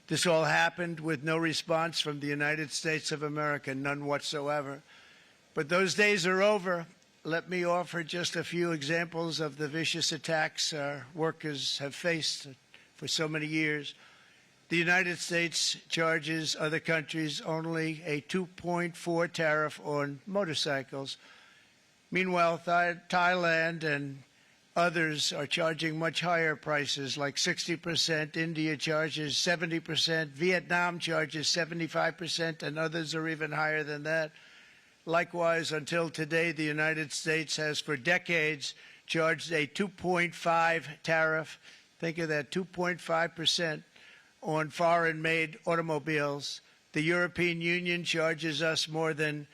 This all happened with no response from the United States of America, none whatsoever. But those days are over. Let me offer just a few examples of the vicious attacks our workers have faced for so many years. The United States charges other countries only a 2.4 tariff on motorcycles. Meanwhile, Thailand and others are charging much higher prices, like 60%. India charges 70%. Vietnam charges 75%, and others are even higher than that. Likewise, until today, the United States has for decades charged a 2.5 tariff. Think of that, 2.5% on foreign-made automobiles. The European Union charges us more than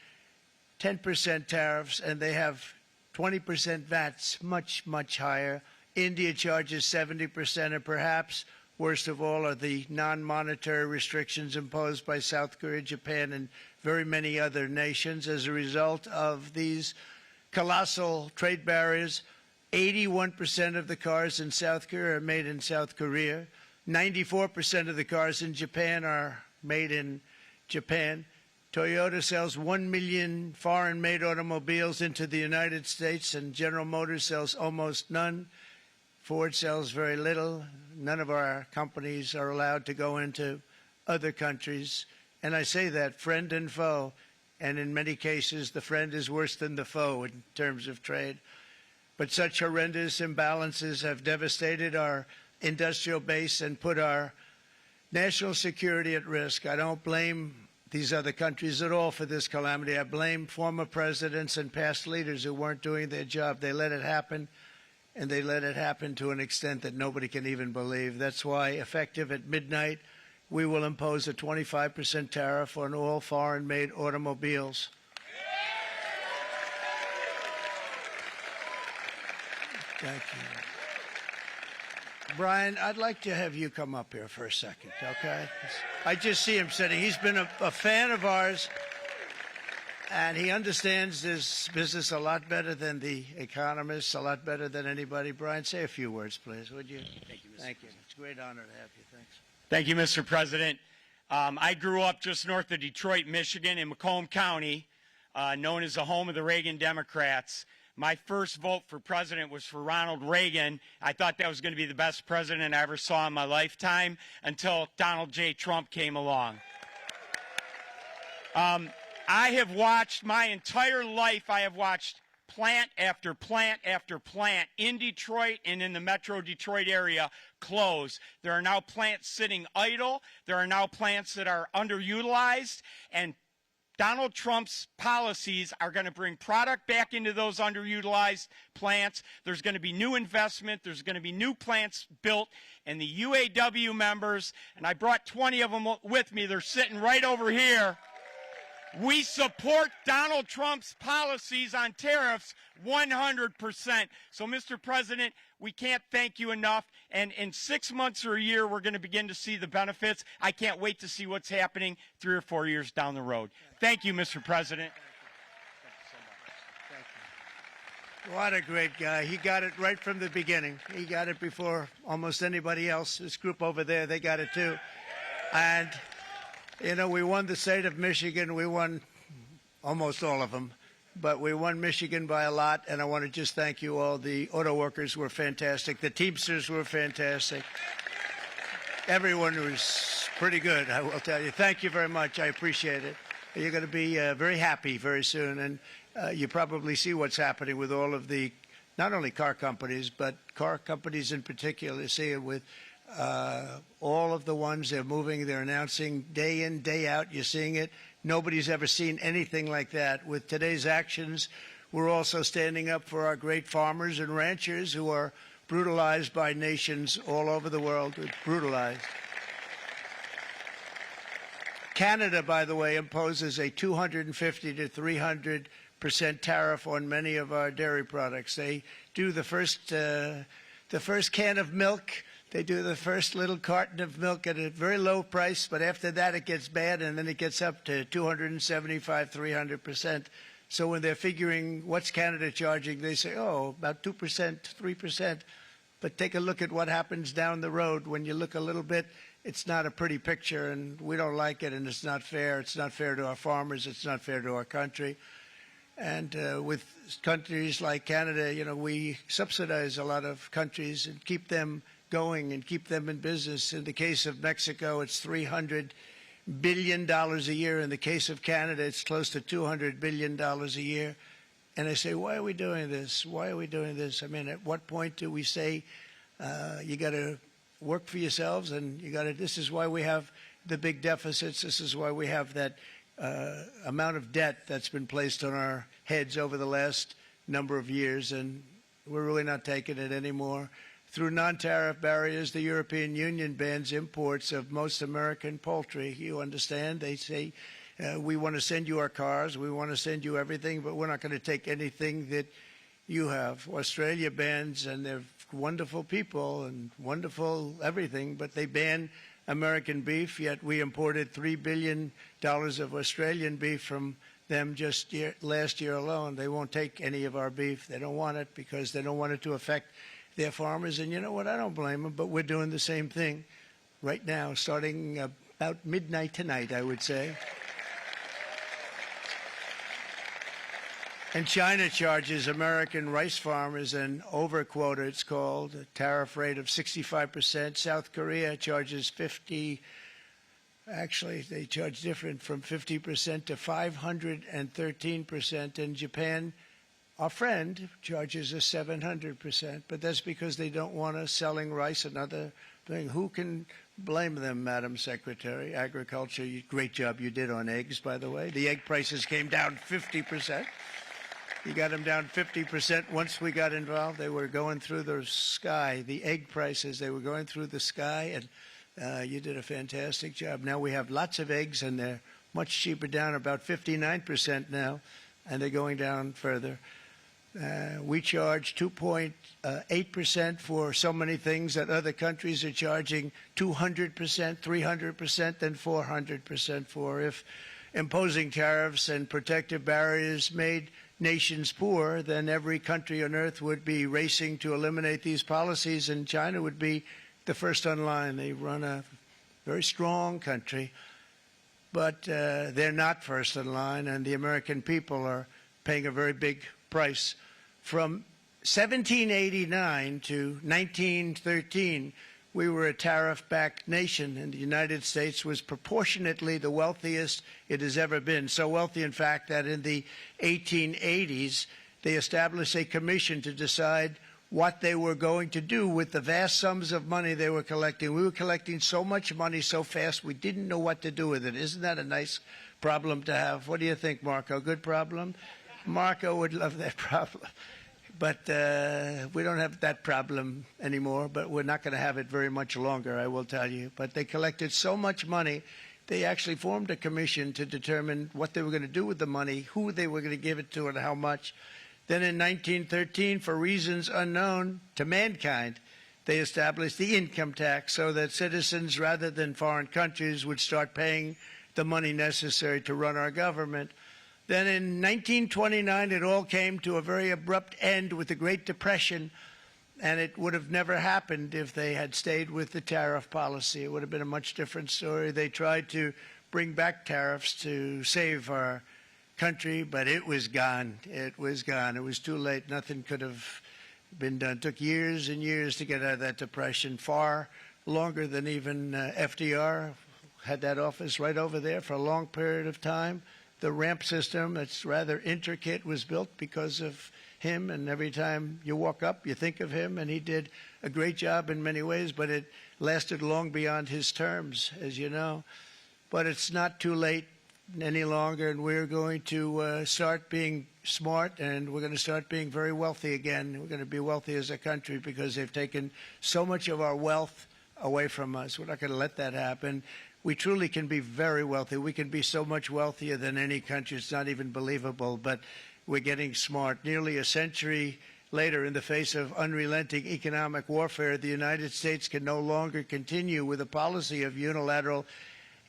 10% tariffs, and they have 20% VATs, much, much higher. India charges 70%, and perhaps worst of all are the non-monetary restrictions imposed by South Korea, Japan, and very many other nations. As a result of these colossal trade barriers, 81% of the cars in South Korea are made in South Korea. 94% of the cars in Japan are made in Japan. Toyota sells 1 million foreign-made automobiles into the United States, and General Motors sells almost none. Ford sells very little. None of our companies are allowed to go into other countries. And I say that, friend and foe, and in many cases the friend is worse than the foe in terms of trade. But such horrendous imbalances have devastated our industrial base and put our national security at risk. I don't blame these other countries at all for this calamity. I blame former presidents and past leaders who weren't doing their job. They let it happen, and they let it happen to an extent that nobody can even believe. That's why, effective at midnight, we will impose a 25% tariff on all foreign-made automobiles. Thank you. Brian, I'd like to have you come up here for a second, okay? I just see him sitting. He's been a fan of ours, and he understands this business a lot better than the economists, a lot better than anybody. Brian, say a few words, please, would you? Thank you, Mr. Thank you. President. It's a great honor to have you. Thanks. Thank you, Mr. President. I grew up just north of Detroit, Michigan, in Macomb County, known as the home of the Reagan Democrats. My first vote for president was for Ronald Reagan. I thought that was going to be the best president I ever saw in my lifetime until Donald J. Trump came along. I have watched my entire life, I have watched plant after plant after plant in Detroit and in the metro Detroit area close. There are now plants sitting idle. There are now plants that are underutilized, and Donald Trump's policies are going to bring product back into those underutilized plants. There's going to be new investment. There's going to be new plants built. And the UAW members, and I brought 20 of them with me, they're sitting right over here. We support Donald Trump's policies on tariffs 100%. So, Mr. President, we can't thank you enough. And in 6 months or a year, we're going to begin to see the benefits. I can't wait to see what's happening 3 or 4 years down the road. Thank you, Mr. President. Thank you. What a great guy. He got it right from the beginning. He got it before almost anybody else. This group over there, they got it too. And you know, we won the state of Michigan. We won almost all of them, but we won Michigan by a lot, and I want to just thank you all. The auto workers were fantastic. The Teamsters were fantastic. Everyone was pretty good, I will tell you. Thank you very much. I appreciate it. You're going to be very happy very soon, and you probably see what's happening with all of the, not only car companies, but car companies in particular. You see it with all of the ones they're moving, they're announcing day in, day out. You're seeing it. Nobody's ever seen anything like that. With today's actions, we're also standing up for our great farmers and ranchers who are brutalized by nations all over the world. Brutalized. Canada, by the way, imposes a 250 to 300% tariff on many of our dairy products. They do the first can of milk. They do the first little carton of milk at a very low price, but after that it gets bad, and then it gets up to 275, 300%. So when they're figuring what's Canada charging, they say, oh, about 2%, 3%. But take a look at what happens down the road. When you look a little bit it's not a pretty picture, and we don't like it, and it's not fair. It's not fair to our farmers. It's not fair to our country. And with countries like Canada, we subsidize a lot of countries and keep them going and keep them in business. In the case of Mexico, it's $300 billion a year. In the case of Canada, it's close to $200 billion a year. And I say, why are we doing this? Why are we doing this? I mean, at what point do we say you got to work for yourselves, and this is why we have the big deficits. This is why we have that amount of debt that's been placed on our heads over the last number of years, and we're really not taking it anymore. Through non-tariff barriers, the European Union bans imports of most American poultry. You understand? They say, we want to send you our cars, we want to send you everything, but we're not going to take anything that you have. Australia bans, and they're wonderful people and wonderful everything, but they ban American beef, yet we imported $3 billion of Australian beef from them just last year alone. They won't take any of our beef. They don't want it because they don't want it to affect their farmers. And you know what? I don't blame them, but we're doing the same thing right now, starting about midnight tonight, I would say. And China charges American rice farmers an overquota, it's called, a tariff rate of 65%. South Korea charges 50%. Actually, they charge different, from 50% to 513%. And Japan, our friend, charges us 700%. But that's because they don't want us selling rice, another thing. Who can blame them, Madam Secretary? Agriculture, great job you did on eggs, by the way. The egg prices came down 50%. You got them down 50%. Once we got involved, they were going through the sky. The egg prices, they were going through the sky, and you did a fantastic job. Now we have lots of eggs, and they're much cheaper, down about 59% now, and they're going down further. We charge 2.8% for so many things that other countries are charging 200%, 300%, and 400% for. If imposing tariffs and protective barriers made nations poor, then every country on earth would be racing to eliminate these policies, and China would be the first on line. They run a very strong country, but they're not first in line, and the American people are paying a very big price. From 1789 to 1913, we were a tariff-backed nation, and the United States was proportionately the wealthiest it has ever been. So wealthy, in fact, that in the 1880s, they established a commission to decide what they were going to do with the vast sums of money they were collecting. We were collecting so much money so fast, we didn't know what to do with it. Isn't that a nice problem to have? What do you think, Marco? Good problem? Marco would love that problem. But we don't have that problem anymore, but we're not going to have it very much longer, I will tell you. But they collected so much money, they actually formed a commission to determine what they were going to do with the money, who they were going to give it to, and how much. Then in 1913, for reasons unknown to mankind, they established the income tax so that citizens, rather than foreign countries, would start paying the money necessary to run our government. Then in 1929, it all came to a very abrupt end with the Great Depression, and it would have never happened if they had stayed with the tariff policy. It would have been a much different story. They tried to bring back tariffs to save our country, but it was gone. It was gone. It was too late. Nothing could have been done. It took years and years to get out of that depression, far longer than even FDR had that office right over there for a long period of time. The ramp system, that's rather intricate, was built because of him, and every time you walk up, you think of him, and he did a great job in many ways, but it lasted long beyond his terms, as you know. But it's not too late any longer, and we're going to start being smart, and we're going to start being very wealthy again. We're going to be wealthy as a country because they've taken so much of our wealth away from us. We're not going to let that happen. We truly can be very wealthy. We can be so much wealthier than any country. It's not even believable, but we're getting smart. Nearly a century later, in the face of unrelenting economic warfare, the United States can no longer continue with a policy of unilateral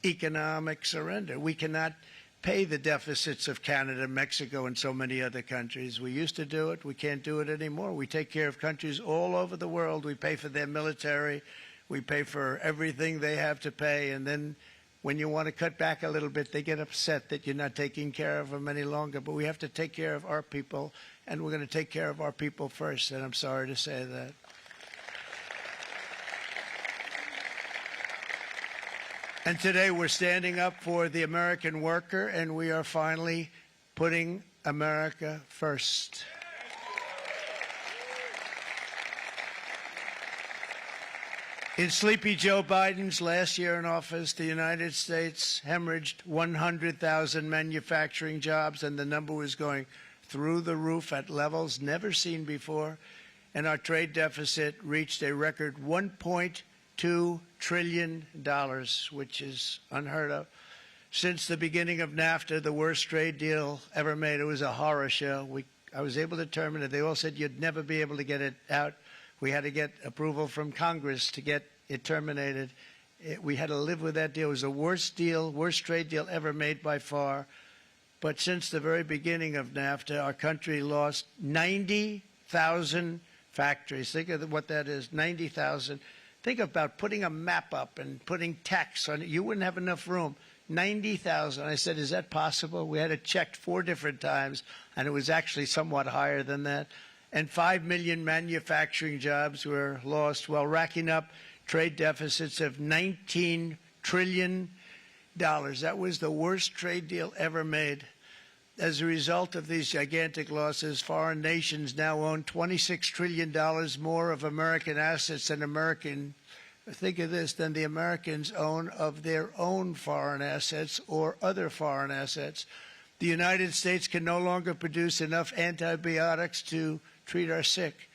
economic surrender. We cannot pay the deficits of Canada, Mexico, and so many other countries. We used to do it. We can't do it anymore. We take care of countries all over the world. We pay for their military. We pay for everything they have to pay, and then when you want to cut back a little bit, they get upset that you're not taking care of them any longer. But we have to take care of our people, and we're going to take care of our people first, and I'm sorry to say that. And today we're standing up for the American worker, and we are finally putting America first. In Sleepy Joe Biden's last year in office, the United States hemorrhaged 100,000 manufacturing jobs, and the number was going through the roof at levels never seen before. And our trade deficit reached a record $1.2 trillion, which is unheard of. Since the beginning of NAFTA, the worst trade deal ever made. It was a horror show. I was able to terminate it. They all said you'd never be able to get it out. We had to get approval from Congress to get it terminated. We had to live with that deal. It was the worst deal, worst trade deal ever made by far. But since the very beginning of NAFTA, our country lost 90,000 factories. Think of what that is, 90,000. Think about putting a map up and putting tax on it. You wouldn't have enough room. 90,000. I said, is that possible? We had it checked 4 different times, and it was actually somewhat higher than that. And 5 million manufacturing jobs were lost while racking up trade deficits of $19 trillion. That was the worst trade deal ever made. As a result of these gigantic losses, foreign nations now own $26 trillion more of American assets than think of this, than the Americans own of their own foreign assets or other foreign assets. The United States can no longer produce enough antibiotics to treat our sick.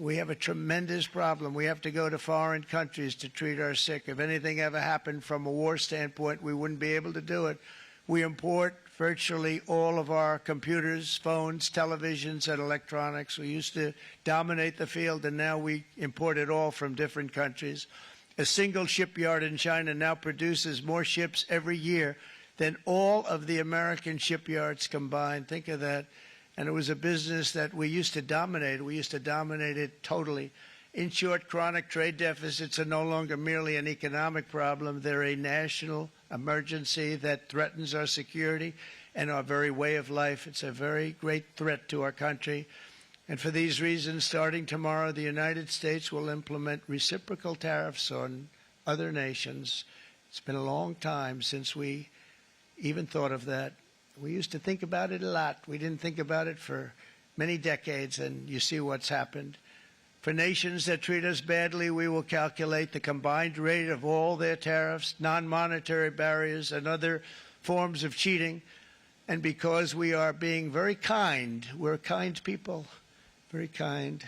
We have a tremendous problem. We have to go to foreign countries to treat our sick. If anything ever happened from a war standpoint, we wouldn't be able to do it. We import virtually all of our computers, phones, televisions, and electronics. We used to dominate the field, and now we import it all from different countries. A single shipyard in China now produces more ships every year than all of the American shipyards combined. Think of that. And it was a business that we used to dominate. We used to dominate it totally. In short, chronic trade deficits are no longer merely an economic problem. They're a national emergency that threatens our security and our very way of life. It's a very great threat to our country. And for these reasons, starting tomorrow, the United States will implement reciprocal tariffs on other nations. It's been a long time since we even thought of that. We used to think about it a lot. We didn't think about it for many decades, and you see what's happened. For nations that treat us badly, we will calculate the combined rate of all their tariffs, non-monetary barriers, and other forms of cheating. And because we are being very kind, we're kind people, very kind.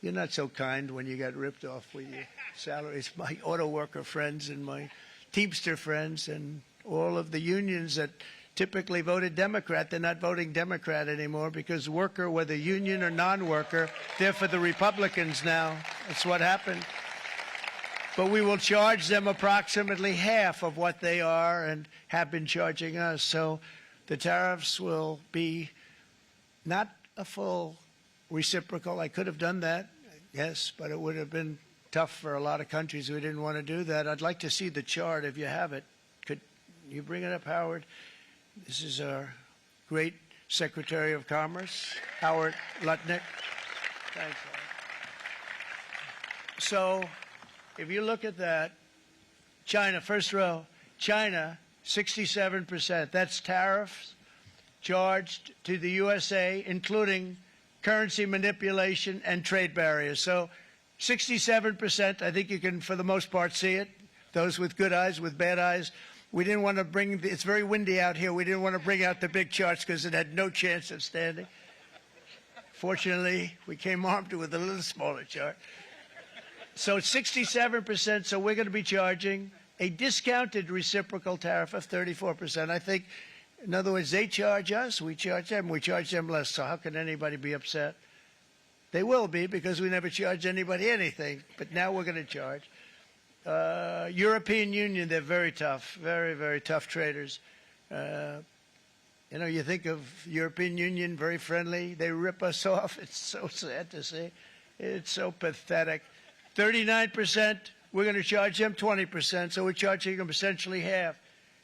You're not so kind when you got ripped off with your salaries. My auto worker friends and my Teamster friends and all of the unions that typically voted Democrat, they're not voting Democrat anymore because worker, whether union or non-worker, they're for the Republicans now. That's what happened. But we will charge them approximately half of what they are and have been charging us. So the tariffs will be not a full reciprocal. I could have done that, yes, but it would have been tough for a lot of countries who didn't want to do that. I'd like to see the chart if you have it. Could you bring it up, Howard? This is our great Secretary of Commerce, Howard Lutnick. Thanks, Howard. So if you look at that, China, first row, China, 67%. That's tariffs charged to the USA, including currency manipulation and trade barriers. So 67%, I think you can, for the most part, see it. Those with good eyes, with bad eyes. We didn't want to bring, it's very windy out here. We didn't want to bring out the big charts because it had no chance of standing. Fortunately, we came armed with a little smaller chart. So it's 67%, so we're going to be charging a discounted reciprocal tariff of 34%. I think, in other words, they charge us, we charge them less. So how can anybody be upset? They will be because we never charge anybody anything, but now we're going to charge. European Union, they're very tough, very, very tough traders. You know, you think of European Union, very friendly. They rip us off. It's so sad to see. It's so pathetic. 39%, we're going to charge them 20%, so we're charging them essentially half.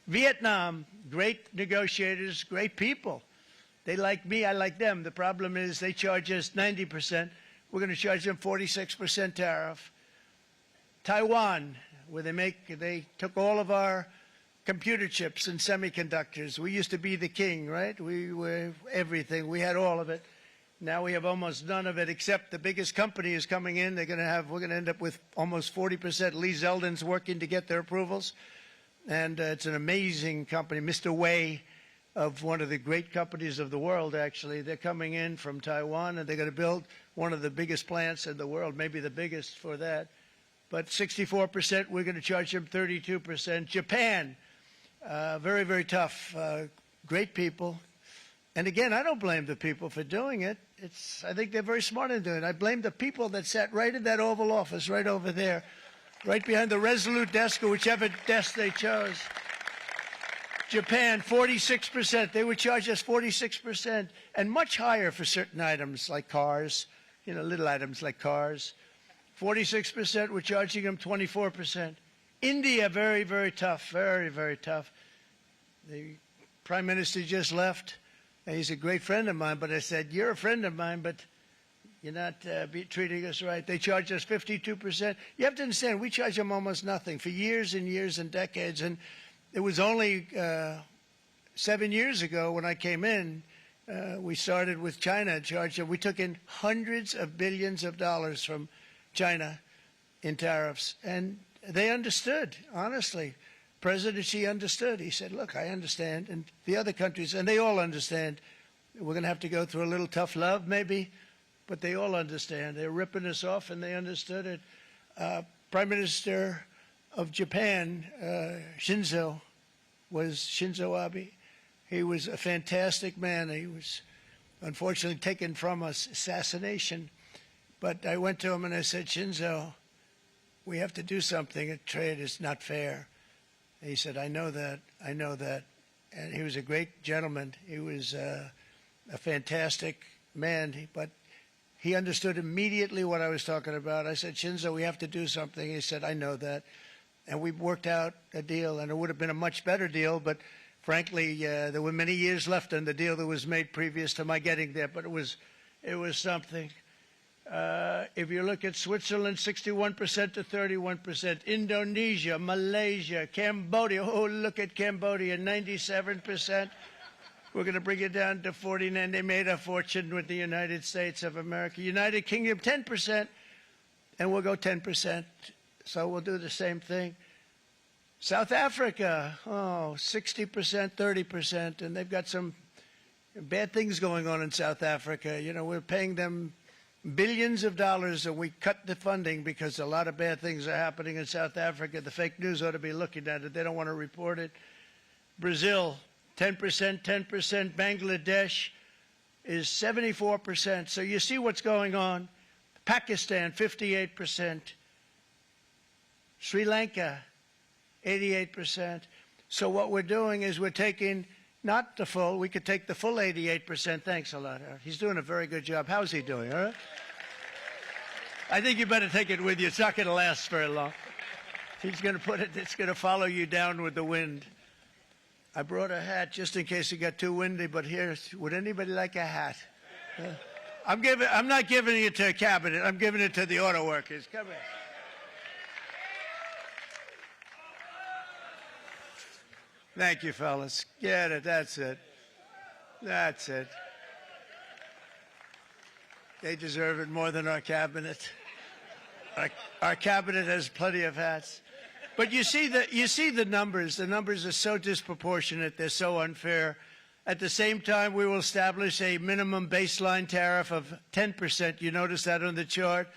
Vietnam, great negotiators, great people. They like me, I like them. The problem is they charge us 90%. We're going to charge them 46% tariff. Taiwan, where they took all of our computer chips and semiconductors. We used to be the king, right? We were everything. We had all of it. Now we have almost none of it, except the biggest company is coming in. We're going to end up with almost 40%. Lee Zeldin's working to get their approvals. And it's an amazing company. Mr. Wei, of one of the great companies of the world, actually. They're coming in from Taiwan, and they're going to build one of the biggest plants in the world, maybe the biggest for that. But 64%, we're going to charge them 32%. Japan, very, very tough, great people. And again, I don't blame the people for doing it. I think they're very smart in doing it. I blame the people that sat right in that Oval Office, right over there, right behind the Resolute desk or whichever desk they chose. Japan, 46%. They would charge us 46%, and much higher for certain items like cars, little items like cars. 46%, we're charging them 24%. India, very, very tough, very, very tough. The Prime Minister just left. And he's a great friend of mine, but I said, you're a friend of mine, but you're not treating us right. They charge us 52%. You have to understand, we charge them almost nothing for years and years and decades. And it was only 7 years ago when I came in, we started with China and charged them. We took in hundreds of billions of dollars from China in tariffs. And they understood, honestly. President Xi understood. He said, look, I understand. And the other countries, and they all understand. We're going to have to go through a little tough love, maybe, but they all understand. They're ripping us off, and they understood it. Prime Minister of Japan, Shinzo Abe. He was a fantastic man. He was unfortunately taken from us, assassination. But I went to him and I said, Shinzo, we have to do something. Trade is not fair. He said, I know that, I know that. And he was a great gentleman. He was a fantastic man, but he understood immediately what I was talking about. I said, Shinzo, we have to do something. He said, I know that. And we worked out a deal, and it would have been a much better deal, but frankly, there were many years left in the deal that was made previous to my getting there, but it was something. If you look at Switzerland, 61% to 31%. Indonesia, Malaysia, Cambodia. Oh, look at Cambodia, 97%. We're going to bring it down to 49. They made a fortune with the United States of America. United Kingdom, 10%, and we'll go 10%. So we'll do the same thing. South Africa, 60%, 30%, and they've got some bad things going on in South Africa. We're paying them billions of dollars, and we cut the funding because a lot of bad things are happening in South Africa. The fake news ought to be looking at it. They don't want to report it. Brazil, 10%, 10%. Bangladesh is 74%. So you see what's going on. Pakistan, 58%. Sri Lanka, 88%. So what we're doing is we're taking not the full, we could take the full 88%. Thanks a lot, Eric. He's doing a very good job. How's he doing, all right? I think you better take it with you. It's not going to last very long. He's going to put it, it's going to follow you down with the wind. I brought a hat just in case it got too windy, but here, would anybody like a hat? I'm not giving it to a cabinet. I'm giving it to the auto workers. Come here. Thank you, fellas. Get it. That's it. That's it. They deserve it more than our cabinet. Our cabinet has plenty of hats. But you see the numbers. The numbers are so disproportionate. They're so unfair. At the same time, we will establish a minimum baseline tariff of 10%. You notice that on the chart.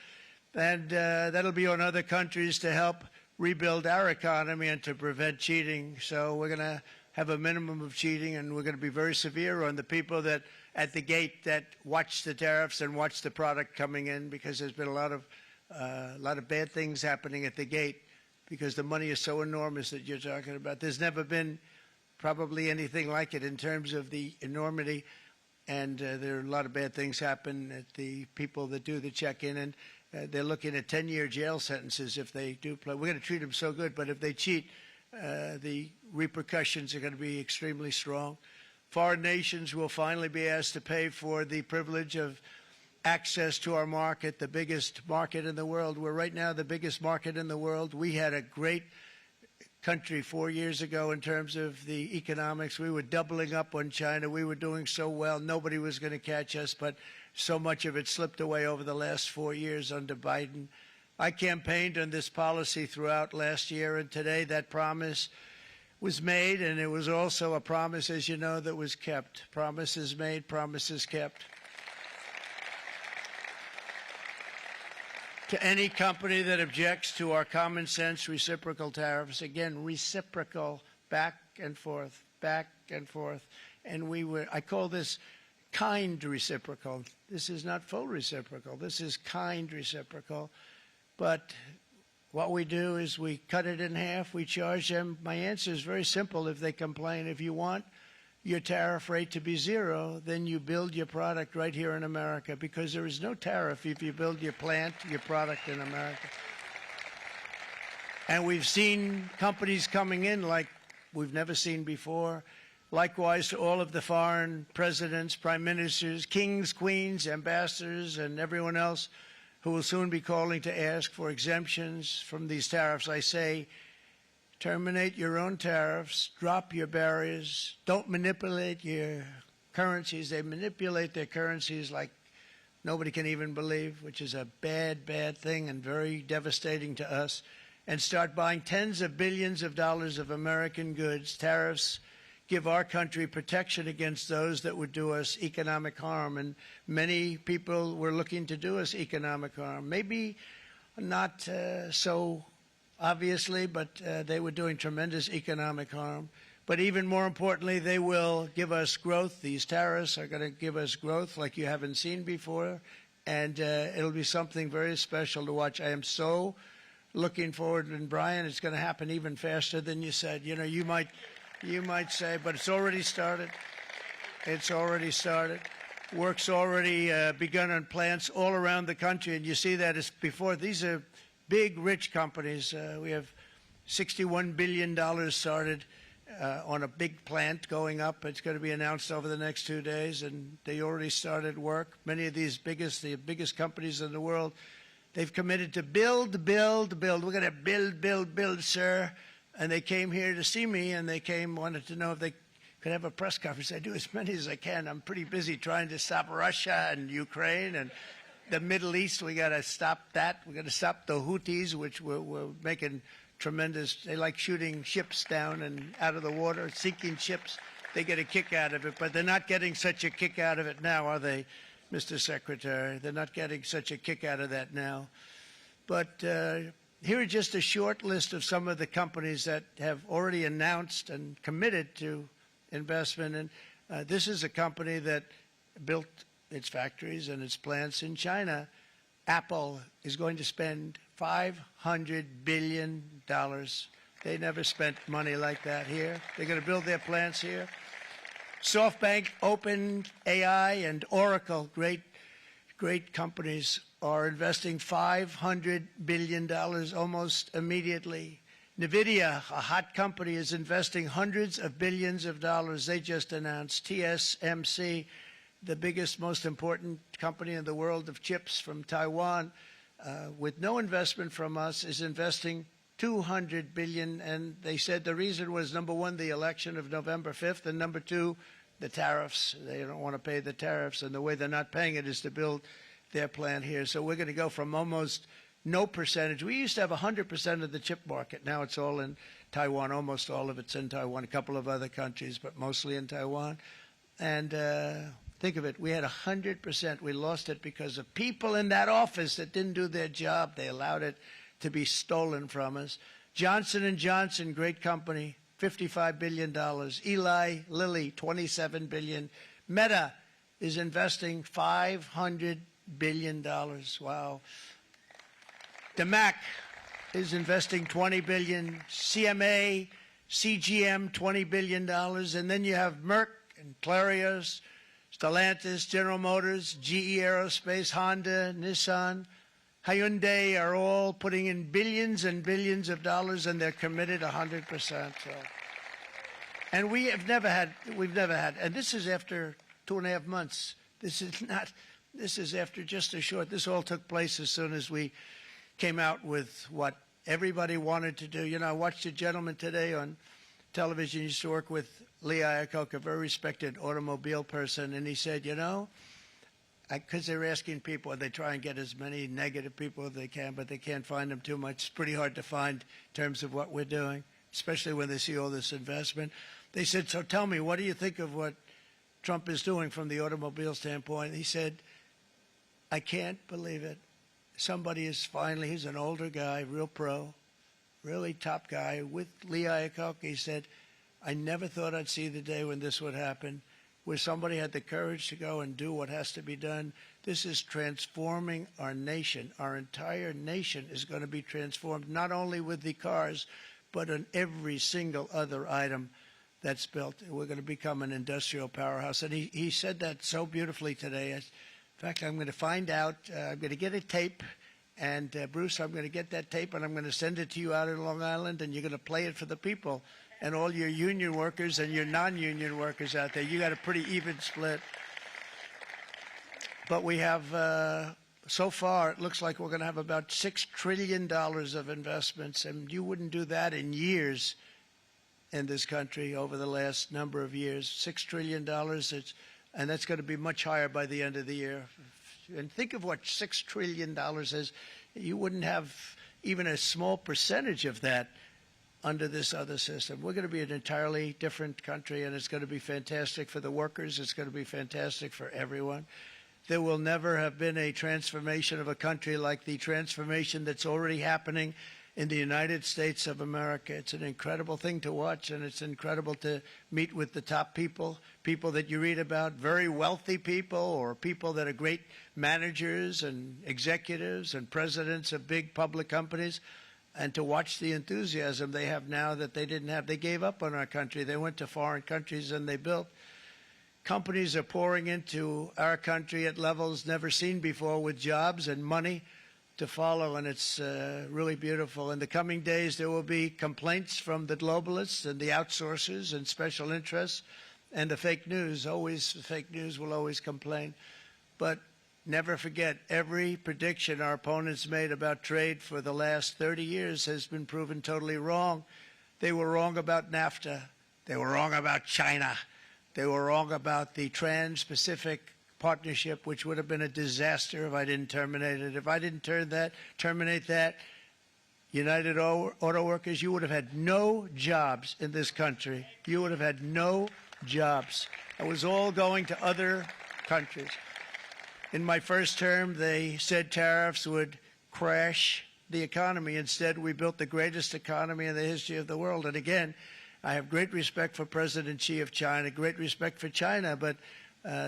And that'll be on other countries to help rebuild our economy and to prevent cheating. So we're going to have a minimum of cheating, and we're going to be very severe on the people that at the gate that watch the tariffs and watch the product coming in, because there's been a lot of bad things happening at the gate because the money is so enormous that you're talking about. There's never been probably anything like it in terms of the enormity, and there are a lot of bad things happen at the people that do the check-in. They're looking at 10-year jail sentences if they do play. We're going to treat them so good, but if they cheat, the repercussions are going to be extremely strong. Foreign nations will finally be asked to pay for the privilege of access to our market, the biggest market in the world. We're right now the biggest market in the world. We had a great country 4 years ago in terms of the economics. We were doubling up on China. We were doing so well. Nobody was going to catch us, but so much of it slipped away over the last 4 years under Biden. I campaigned on this policy throughout last year, and today that promise was made, and it was also a promise, as you know, that was kept. Promises made, promises kept. To any company that objects to our common sense reciprocal tariffs, again, reciprocal, back and forth, back and forth. And I call this kind reciprocal. This is not full reciprocal. This is kind reciprocal. But what we do is we cut it in half. We charge them. My answer is very simple if they complain. If you want your tariff rate to be zero, then you build your product right here in America, because there is no tariff if you build your plant, your product in America. And we've seen companies coming in like we've never seen before. Likewise to all of the foreign presidents, prime ministers, kings, queens, ambassadors, and everyone else who will soon be calling to ask for exemptions from these tariffs. I say, terminate your own tariffs, drop your barriers, don't manipulate your currencies. They manipulate their currencies like nobody can even believe, which is a bad, bad thing and very devastating to us. And start buying tens of billions of dollars of American goods. Tariffs give our country protection against those that would do us economic harm. And many people were looking to do us economic harm. Maybe not so obviously, but they were doing tremendous economic harm. But even more importantly, they will give us growth. These tariffs are going to give us growth like you haven't seen before. And it'll be something very special to watch. I am so looking forward. And Brian, it's going to happen even faster than you said. You know, you might say, but it's already started. It's already started. Work's already begun on plants all around the country. And you see that as before. These are big, rich companies. We have $61 billion started on a big plant going up. It's going to be announced over the next 2 days, and they already started work. Many of these the biggest companies in the world, they've committed to build, build, build. We're going to build, build, build, sir. And they came here to see me, and they wanted to know if they could have a press conference. I do as many as I can. I'm pretty busy trying to stop Russia and Ukraine and the Middle East. We got to stop that. We got to stop the Houthis, which we're making tremendous. They like shooting ships down and out of the water, sinking ships. They get a kick out of it, but they're not getting such a kick out of it now, are they, Mr. Secretary? They're not getting such a kick out of that now. But here are just a short list of some of the companies that have already announced and committed to investment. And this is a company that built its factories and its plants in China. Apple is going to spend $500 billion. They never spent money like that here. They're going to build their plants here. SoftBank, OpenAI, and Oracle, great companies, are investing $500 billion almost immediately. NVIDIA, a hot company, is investing hundreds of billions of dollars. They just announced. TSMC, the biggest, most important company in the world of chips from Taiwan, with no investment from us, is investing $200 billion. And they said the reason was, number one, the election of November 5th, and number two, the tariffs. They don't want to pay the tariffs, and the way they're not paying it is to build their plant here. So we're going to go from almost no percentage. We used to have 100% of the chip market. Now it's all in Taiwan. Almost all of it's in Taiwan. A couple of other countries, but mostly in Taiwan. And think of it. We had 100%. We lost it because of people in that office that didn't do their job. They allowed it to be stolen from us. Johnson & Johnson, great company, $55 billion. Eli Lilly, $27 billion. Meta is investing $500 billion. Wow. DeMac is investing $20 billion. CMA, CGM, $20 billion. And then you have Merck and Clarios, Stellantis, General Motors, GE Aerospace, Honda, Nissan, Hyundai are all putting in billions and billions of dollars, and they're committed 100%. So. And we've never had, and this is after 2.5 months. This is after just a short, this all took place as soon as we came out with what everybody wanted to do. You know, I watched a gentleman today on television. He used to work with Lee Iacocca, a very respected automobile person, and he said, you know, because they're asking people, they try and get as many negative people as they can, but they can't find them too much. It's pretty hard to find in terms of what we're doing, especially when they see all this investment. They said, so tell me, what do you think of what Trump is doing from the automobile standpoint? He said, I can't believe it. Somebody is finally, he's an older guy, real pro, really top guy, with Lee Iacocca. He said, I never thought I'd see the day when this would happen, where somebody had the courage to go and do what has to be done. This is transforming our nation. Our entire nation is going to be transformed, not only with the cars, but on every single other item that's built. We're going to become an industrial powerhouse. And he said that so beautifully today. In fact, I'm going to find out, I'm going to get a tape, and Bruce, I'm going to get that tape, and I'm going to send it to you out in Long Island, and you're going to play it for the people. And all your union workers and your non-union workers out there, you got a pretty even split. But we have, so far, it looks like we're going to have about $6 trillion of investments, and you wouldn't do that in years in this country over the last number of years. $6 trillion, and that's going to be much higher by the end of the year. And think of what $6 trillion is. You wouldn't have even a small percentage of that under this other system. We're going to be an entirely different country, and it's going to be fantastic for the workers. It's going to be fantastic for everyone. There will never have been a transformation of a country like the transformation that's already happening in the United States of America. It's an incredible thing to watch, and it's incredible to meet with the top people, people that you read about, very wealthy people, or people that are great managers and executives and presidents of big public companies, and to watch the enthusiasm they have now that they didn't have. They gave up on our country. They went to foreign countries and they built. Companies are pouring into our country at levels never seen before, with jobs and money to follow, and it's really beautiful. In the coming days, there will be complaints from the globalists and the outsourcers and special interests and the fake news. Always, the fake news will always complain. But never forget, every prediction our opponents made about trade for the last 30 years has been proven totally wrong. They were wrong about NAFTA. They were wrong about China. They were wrong about the Trans-Pacific Partnership, which would have been a disaster if I didn't terminate it. If I didn't terminate that, United Auto Workers, you would have had no jobs in this country. You would have had no jobs. It was all going to other countries. In my first term, they said tariffs would crash the economy. Instead, we built the greatest economy in the history of the world. And again, I have great respect for President Xi of China, great respect for China, but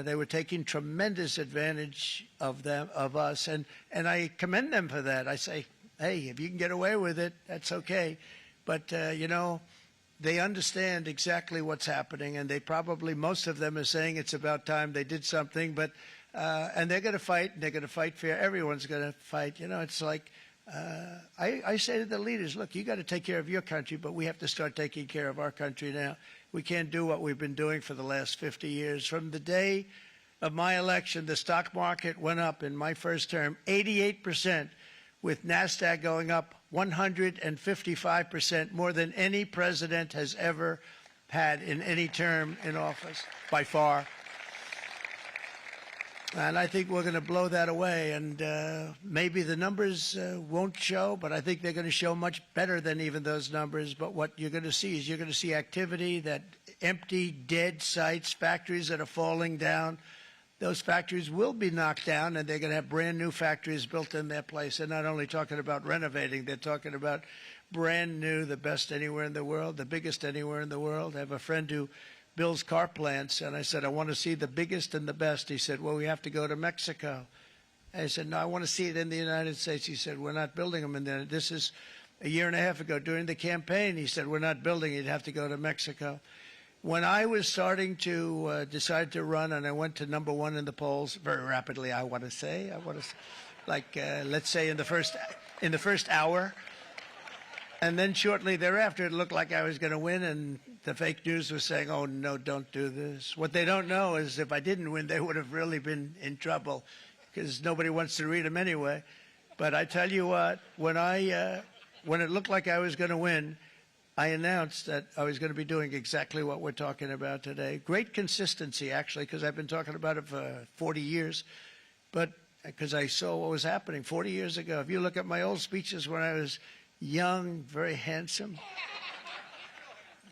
they were taking tremendous advantage of us, and I commend them for that. I say, hey, if you can get away with it, that's okay. But, you know, they understand exactly what's happening, and they probably, most of them are saying it's about time they did something, but, and they're going to fight, and they're going to fight fair. Everyone's going to fight. You know, it's like, I say to the leaders, look, you got to take care of your country, but we have to start taking care of our country now. We can't do what we've been doing for the last 50 years. From the day of my election, the stock market went up in my first term 88%, with NASDAQ going up 155%, more than any president has ever had in any term in office, by far. And I think we're going to blow that away. And maybe the numbers won't show, but I think they're going to show much better than even those numbers. But what you're going to see is you're going to see activity, that empty, dead sites, factories that are falling down. Those factories will be knocked down, and they're going to have brand new factories built in their place. They're not only talking about renovating, they're talking about brand new, the best anywhere in the world, the biggest anywhere in the world. I have a friend who builds car plants, and I said, I want to see the biggest and the best. He said, well, we have to go to Mexico. I said, no, I want to see it in the United States. He said, we're not building them in there. This is a year and a half ago during the campaign. He said, we're not building it. You'd have to go to Mexico. When I was starting to decide to run, and I went to #1 in the polls very rapidly, I want to say, like let's say in the first hour. And then shortly thereafter, it looked like I was going to win, and the fake news was saying, oh, no, don't do this. What they don't know is if I didn't win, they would have really been in trouble because nobody wants to read them anyway. But I tell you what, when it looked like I was going to win, I announced that I was going to be doing exactly what we're talking about today. Great consistency, actually, because I've been talking about it for 40 years. But because I saw what was happening 40 years ago. If you look at my old speeches when I was young, very handsome,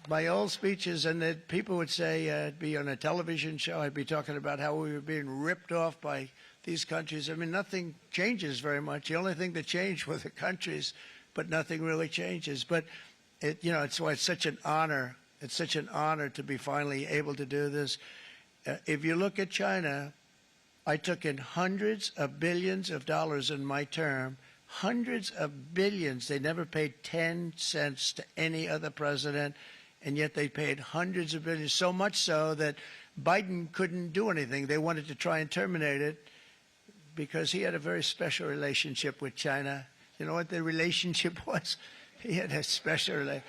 my old speeches, and that people would say I'd be on a television show, I'd be talking about how we were being ripped off by these countries. I mean, nothing changes very much. The only thing that changed were the countries, but nothing really changes. But it's why it's such an honor. It's such an honor to be finally able to do this. If you look at China, I took in hundreds of billions of dollars in my term, hundreds of billions. They never paid 10 cents to any other president, and yet they paid hundreds of billions, so much so that Biden couldn't do anything. They wanted to try and terminate it because he had a very special relationship with China. You know what the relationship was? He had a special relationship.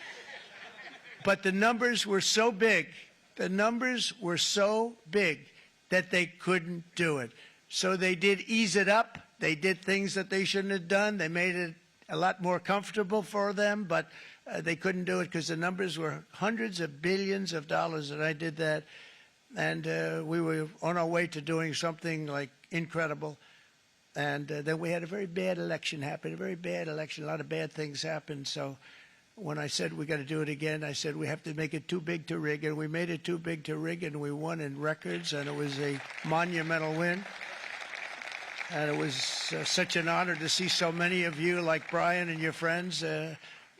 But the numbers were so big, that they couldn't do it. So they did ease it up. They did things that they shouldn't have done. They made it a lot more comfortable for them, but they couldn't do it because the numbers were hundreds of billions of dollars, and I did that. And we were on our way to doing something like incredible. And then we had a very bad election happen, a very bad election. A lot of bad things happened. So when I said we got to do it again, I said we have to make it too big to rig. And we made it too big to rig, and we won in records, and it was a monumental win. And it was such an honor to see so many of you, like Brian and your friends,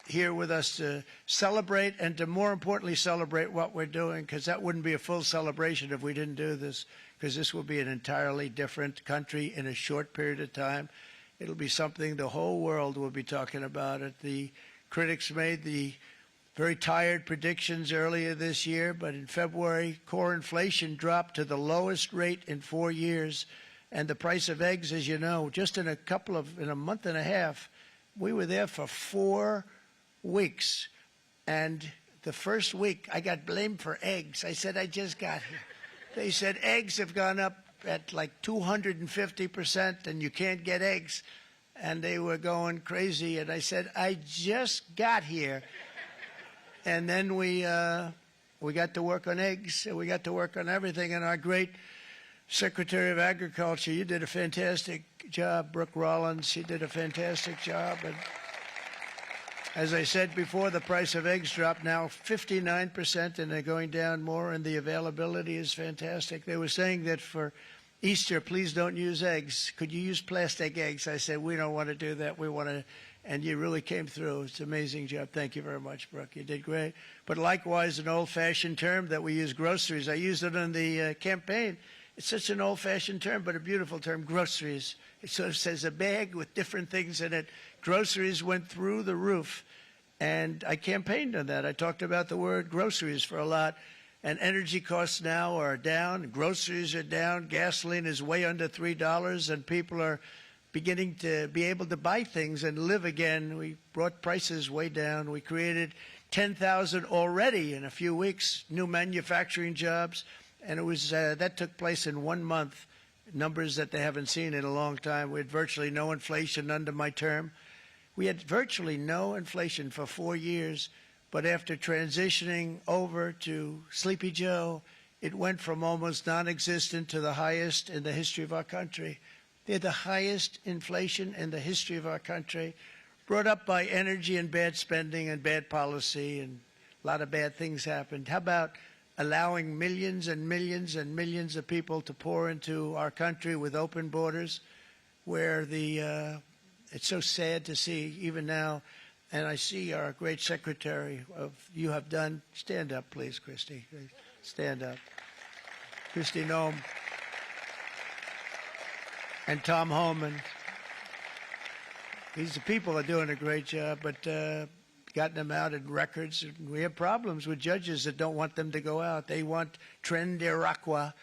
here with us to celebrate and to, more importantly, celebrate what we're doing, because that wouldn't be a full celebration if we didn't do this, because this will be an entirely different country in a short period of time. It'll be something the whole world will be talking about it. The critics made the very tired predictions earlier this year, but in February, core inflation dropped to the lowest rate in 4 years. And the price of eggs, as you know, just in a month and a half, we were there for 4 weeks. And the first week, I got blamed for eggs. I said, I just got here. They said eggs have gone up at like 250%, and you can't get eggs. And they were going crazy. And I said, I just got here. And then we got to work on eggs, and we got to work on everything. And our great Secretary of Agriculture, you did a fantastic job. Brooke Rollins, she did a fantastic job. And as I said before, the price of eggs dropped now 59%, and they're going down more, and the availability is fantastic. They were saying that for Easter, please don't use eggs. Could you use plastic eggs? I said, we don't want to do that. We want to, and you really came through. It's an amazing job. Thank you very much, Brooke. You did great. But likewise, an old-fashioned term that we use, groceries. I used it in the campaign. It's such an old-fashioned term, but a beautiful term, groceries. It sort of says a bag with different things in it. Groceries went through the roof, and I campaigned on that. I talked about the word groceries for a lot, and energy costs now are down. Groceries are down. Gasoline is way under $3, and people are beginning to be able to buy things and live again. We brought prices way down. We created 10,000 already in a few weeks, new manufacturing jobs. And it was that took place in 1 month, numbers that they haven't seen in a long time. We had virtually no inflation under my term. We had virtually no inflation for 4 years. But after transitioning over to Sleepy Joe, it went from almost non-existent to the highest in the history of our country. They had the highest inflation in the history of our country, brought up by energy and bad spending and bad policy, and a lot of bad things happened. How about allowing millions and millions and millions of people to pour into our country with open borders, where it's so sad to see even now. And I see our great secretary you have done. Stand up, please, Christy. Stand up. Christy Nome. And Tom Homan. These people are doing a great job, but gotten them out in records. We have problems with judges that don't want them to go out. They want tren de Raqua.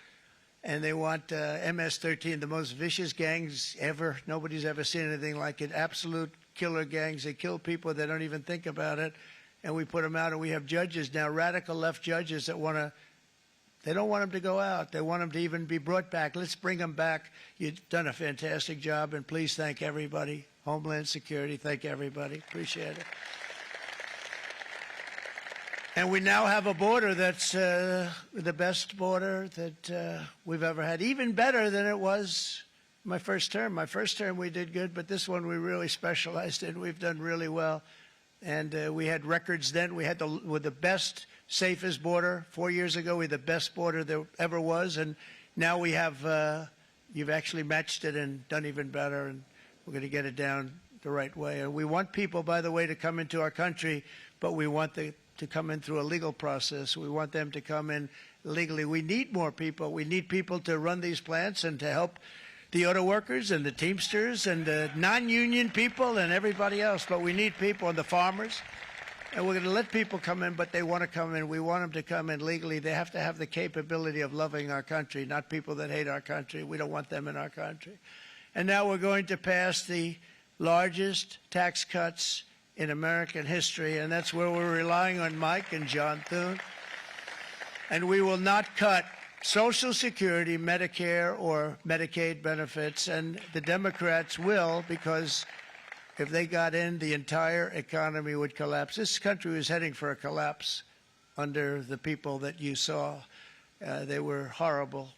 and they want MS-13, the most vicious gangs ever. Nobody's ever seen anything like it. Absolute killer gangs. They kill people. They don't even think about it. And we put them out, and we have judges now, radical left judges that want to, they don't want them to go out. They want them to even be brought back. Let's bring them back. You've done a fantastic job, and please thank everybody. Homeland Security, thank everybody. Appreciate it. And we now have a border that's the best border that we've ever had, even better than it was my first term. My first term we did good, but this one we really specialized in. We've done really well. And we had records then. We had the best, safest border. 4 years ago, we had the best border there ever was. And now we have, you've actually matched it and done even better. And we're going to get it down the right way. And we want people, by the way, to come into our country, but we want to come in through a legal process. We want them to come in legally. We need more people. We need people to run these plants and to help the auto workers and the Teamsters and the non-union people and everybody else. But we need people and the farmers. And we're going to let people come in, but they want to come in. We want them to come in legally. They have to have the capability of loving our country, not people that hate our country. We don't want them in our country. And now we're going to pass the largest tax cuts in American history, and that's where we're relying on Mike and John Thune. And we will not cut Social Security, Medicare, or Medicaid benefits, and the Democrats will, because if they got in, the entire economy would collapse. This country was heading for a collapse under the people that you saw. They were horrible.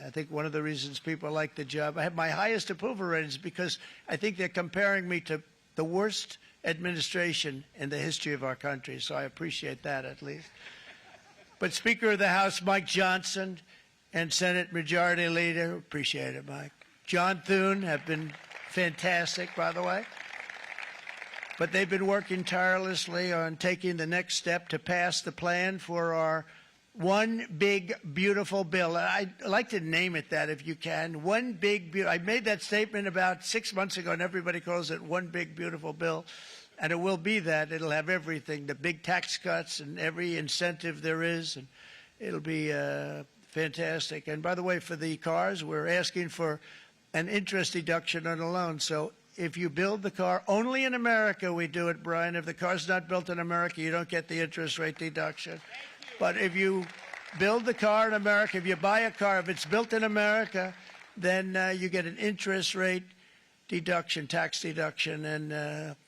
I think one of the reasons people like the job, I have my highest approval ratings because I think they're comparing me to the worst administration in the history of our country, so I appreciate that at least. But Speaker of the House Mike Johnson and Senate Majority Leader, appreciate it, Mike, John Thune have been fantastic, by the way. But they've been working tirelessly on taking the next step to pass the plan for our one big, beautiful bill. I'd like to name it that if you can. One big, I made that statement about 6 months ago, and everybody calls it one big, beautiful bill. And it will be that. It'll have everything, the big tax cuts and every incentive there is. And it'll be fantastic. And by the way, for the cars, we're asking for an interest deduction on a loan. So if you build the car, only in America we do it, Brian. If the car's not built in America, you don't get the interest rate deduction. But if you build the car in America, if you buy a car, if it's built in America, then you get an interest rate deduction, tax deduction, and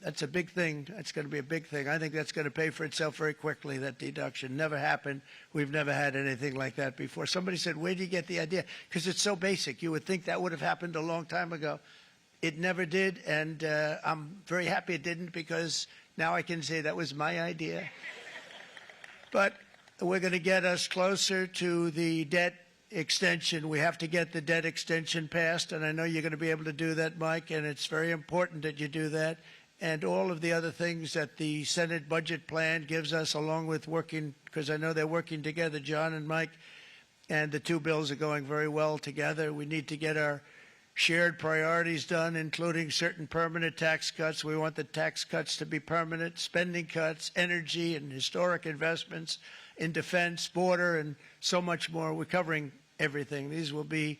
that's a big thing. That's going to be a big thing. I think that's going to pay for itself very quickly, that deduction. Never happened. We've never had anything like that before. Somebody said, where do you get the idea? Because it's so basic. You would think that would have happened a long time ago. It never did, and I'm very happy it didn't because now I can say that was my idea. But we're going to get us closer to the debt extension. We have to get the debt extension passed, and I know you're going to be able to do that, Mike, and it's very important that you do that. And all of the other things that the Senate budget plan gives us, along with working, because I know they're working together, John and Mike, and the two bills are going very well together. We need to get our shared priorities done, including certain permanent tax cuts. We want the tax cuts to be permanent, spending cuts, energy and historic investments in defense, border, and so much more. We're covering everything. These will be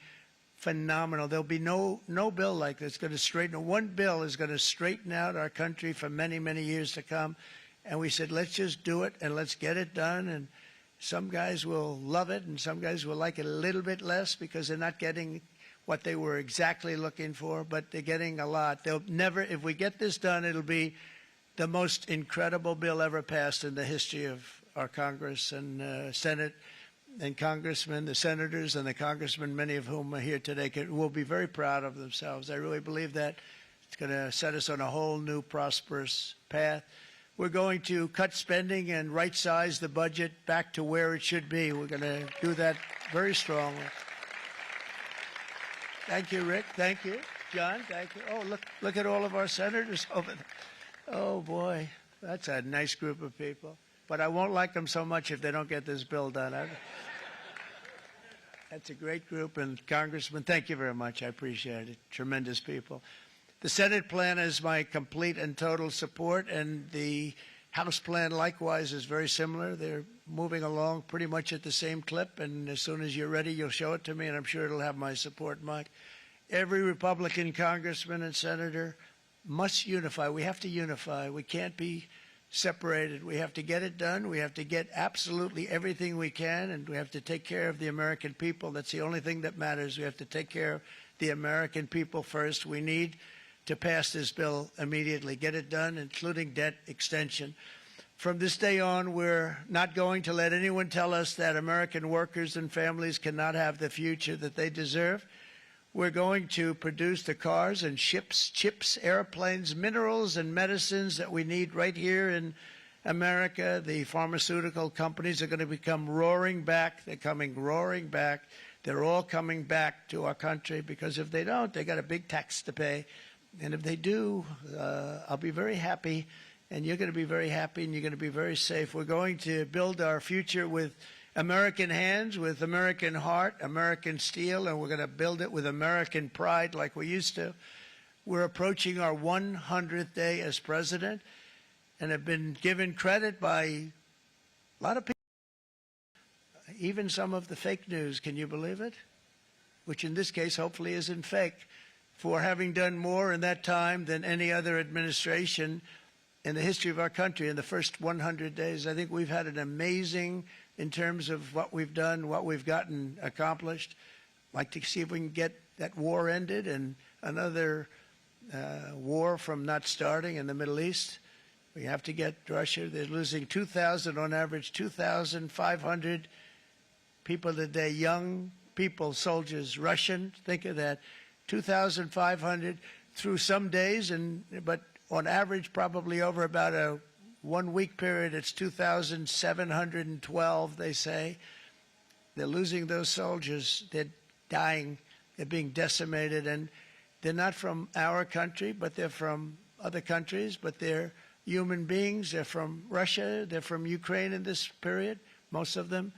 phenomenal. There'll be no bill like this going to straighten. One bill is going to straighten out our country for many, many years to come. And we said, let's just do it and let's get it done. And some guys will love it and some guys will like it a little bit less because they're not getting what they were exactly looking for, but they're getting a lot. They'll never, if we get this done, it'll be the most incredible bill ever passed in the history of our Congress and Senate and congressmen, the senators and the congressmen, many of whom are here today, will be very proud of themselves. I really believe that. It's going to set us on a whole new prosperous path. We're going to cut spending and right-size the budget back to where it should be. We're going to do that very strongly. Thank you, Rick. Thank you. John, thank you. Oh, look at all of our senators over there. Oh, boy. That's a nice group of people. But I won't like them so much if they don't get this bill done. That's a great group. And Congressman, thank you very much. I appreciate it. Tremendous people. The Senate plan has my complete and total support, and the House plan, likewise, is very similar. They're moving along pretty much at the same clip, and as soon as you're ready, you'll show it to me, and I'm sure it'll have my support, Mike. Every Republican congressman and senator must unify. We have to unify. We can't be separated. We have to get it done. We have to get absolutely everything we can, and we have to take care of the American people. That's the only thing that matters. We have to take care of the American people first. We need to pass this bill immediately, get it done, including debt extension. From this day on, we're not going to let anyone tell us that American workers and families cannot have the future that they deserve. We're going to produce the cars and ships, chips, airplanes, minerals, and medicines that we need right here in America. The pharmaceutical companies are going to become roaring back. They're coming roaring back. They're all coming back to our country, because if they don't, they got a big tax to pay. And if they do, I'll be very happy, and you're going to be very happy, and you're going to be very safe. We're going to build our future with American hands, with American heart, American steel, and we're going to build it with American pride like we used to. We're approaching our 100th day as president and have been given credit by a lot of people, even some of the fake news, can you believe it? Which in this case hopefully isn't fake, for having done more in that time than any other administration in the history of our country in the first 100 days. I think we've had an amazing, in terms of what we've done, what we've gotten accomplished. I'd like to see if we can get that war ended and another war from not starting in the Middle East. We have to get Russia. They're losing 2,000 on average, 2,500 people a day, young people, soldiers, Russian. Think of that. 2,500 through some days, but on average, probably over about a 1 week period, it's 2,712, they say. They're losing those soldiers. They're dying. They're being decimated. And they're not from our country, but they're from other countries. But they're human beings. They're from Russia. They're from Ukraine in this period, most of them.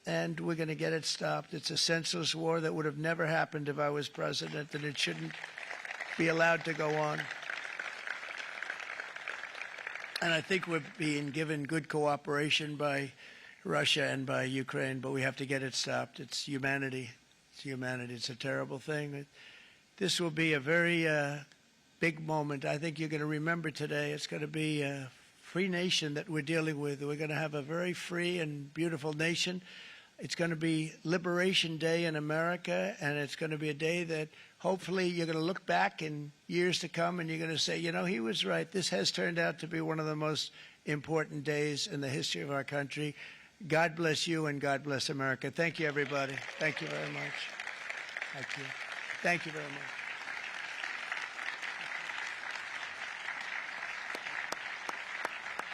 And we're going to get it stopped. It's a senseless war that would have never happened if I was president, and it shouldn't be allowed to go on. And I think we're being given good cooperation by Russia and by Ukraine, but we have to get it stopped. It's humanity. It's humanity. It's a terrible thing. This will be a very big moment. I think you're going to remember today. It's going to be a free nation that we're dealing with. We're going to have a very free and beautiful nation. It's going to be Liberation Day in America, and it's going to be a day that hopefully you're going to look back in years to come and you're going to say, you know, he was right. This has turned out to be one of the most important days in the history of our country. God bless you, and God bless America. Thank you, everybody. Thank you very much. Thank you. Thank you very much.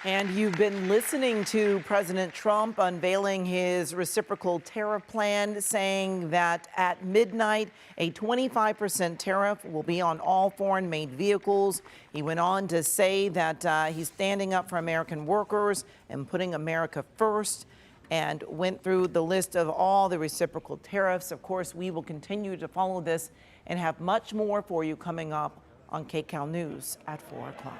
And you've been listening to President Trump unveiling his reciprocal tariff plan, saying that at midnight, a 25% tariff will be on all foreign-made vehicles. He went on to say that he's standing up for American workers and putting America first, and went through the list of all the reciprocal tariffs. Of course, we will continue to follow this and have much more for you coming up on KCAL News at 4 o'clock.